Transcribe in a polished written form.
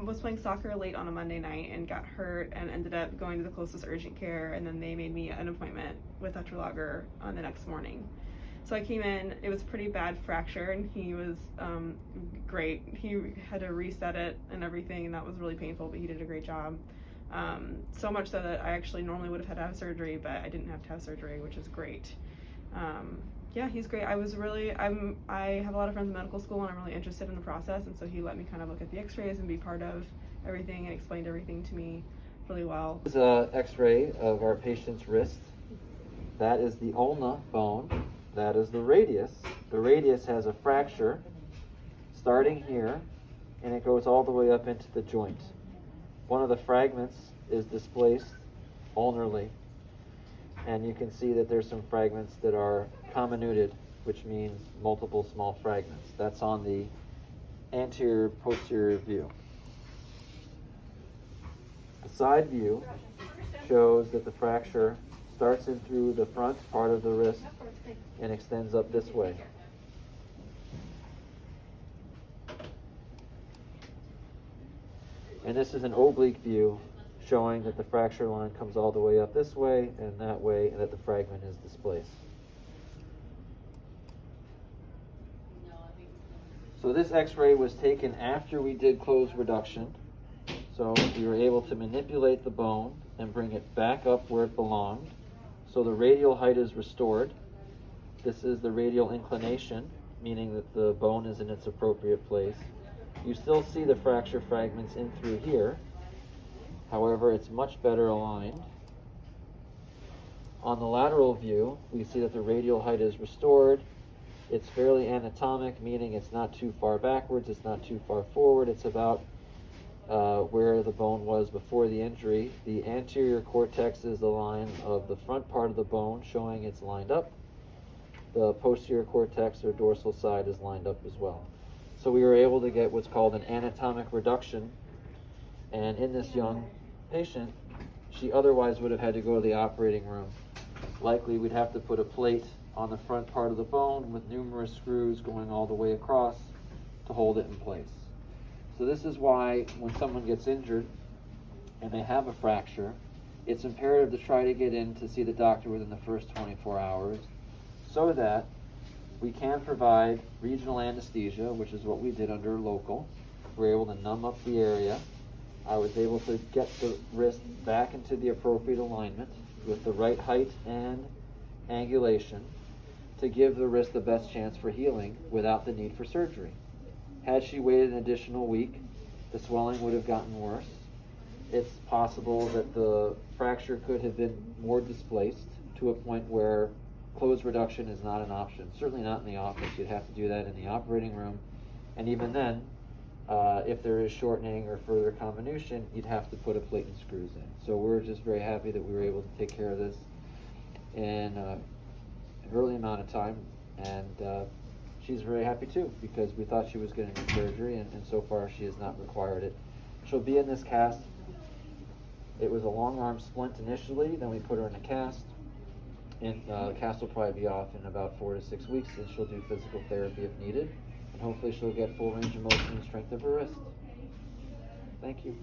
was playing soccer late on a Monday night and got hurt and ended up going to the closest urgent care, and then they made me an appointment with Dr. Lager on the next morning. So I came in, it was a pretty bad fracture, and he was great. He had to reset it and everything, and that was really painful, but he did a great job. So much so that I actually normally would have had to have surgery, but I didn't have to have surgery, which is great. Yeah, he's great. I have a lot of friends in medical school, and I'm really interested in the process, and so he let me kind of look at the x-rays and be part of everything and explained everything to me really well. This is an x-ray of our patient's wrist. That is the ulna bone. That is the radius. The radius has a fracture starting here, and it goes all the way up into the joint. One of the fragments is displaced ulnarly, and you can see that there's some fragments that are comminuted, which means multiple small fragments. That's on the anterior posterior view. The side view shows that the fracture starts in through the front part of the wrist and extends up this way. And this is an oblique view showing that the fracture line comes all the way up this way and that way, and that the fragment is displaced. So this x-ray was taken after we did closed reduction. So we were able to manipulate the bone and bring it back up where it belonged. So the radial height is restored. This is the radial inclination, meaning that the bone is in its appropriate place. You still see the fracture fragments in through here. However, it's much better aligned. On the lateral view, we see that the radial height is restored. It's fairly anatomic, meaning it's not too far backwards, it's not too far forward. It's about where the bone was before the injury. The anterior cortex is the line of the front part of the bone, showing it's lined up. The posterior cortex or dorsal side is lined up as well. So we were able to get what's called an anatomic reduction. And in this young patient, she otherwise would have had to go to the operating room. Likely we'd have to put a plate on the front part of the bone with numerous screws going all the way across to hold it in place. So this is why when someone gets injured and they have a fracture, it's imperative to try to get in to see the doctor within the first 24 hours so that we can provide regional anesthesia, which is what we did under local. We're able to numb up the area. I was able to get the wrist back into the appropriate alignment with the right height and angulation to give the wrist the best chance for healing without the need for surgery. Had she waited an additional week, the swelling would have gotten worse. It's possible that the fracture could have been more displaced to a point where closed reduction is not an option. Certainly not in the office. You'd have to do that in the operating room. And even then, if there is shortening or further comminution, you'd have to put a plate and screws in. So we're just very happy that we were able to take care of this in an early amount of time. And she's very happy too, because we thought she was going to need surgery, and so far she has not required it. She'll be in this cast. It was a long arm splint initially, then we put her in a cast. And the cast will probably be off in about 4 to 6 weeks, and she'll do physical therapy if needed. And hopefully she'll get full range of motion and strength of her wrist. Thank you.